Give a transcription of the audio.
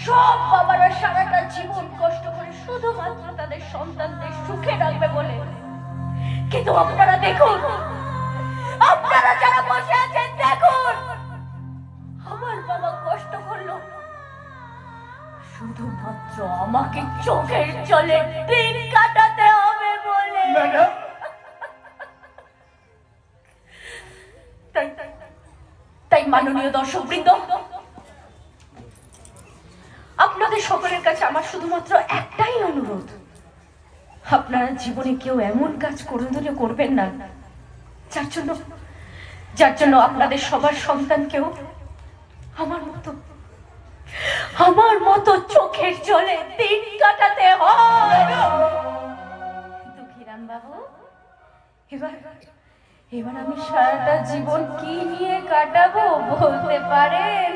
সব বাবারা সারাটা জীবন কষ্ট করে শুধুমাত্র তাদের সন্তানদের সুখে রাখবে বলে, কিন্তু আপনারা দেখুন, আপনারা যারা বসে আছেন দেখুন, আমার বাবা কষ্ট করলো শুধুমাত্র আমাকে চোখের জলে দিন কাটাতে হবে বলে। তাই মাননীয় দর্শকবৃন্দ, আপনাদের সকলের কাছে আমার শুধুমাত্র একটাই অনুরোধ, আপনারা জীবনে কেউ এমন কাজ কোনোদিনও করবেন না যার জন্য আপনাদের সবার সন্তানকেও আমার মতো চোখের জলে দিন কাটাতে হয়। দুঃখীরাম বাবু, এবার আমি সারাটা জীবন কি নিয়ে কাটাবো বলতে পারেন?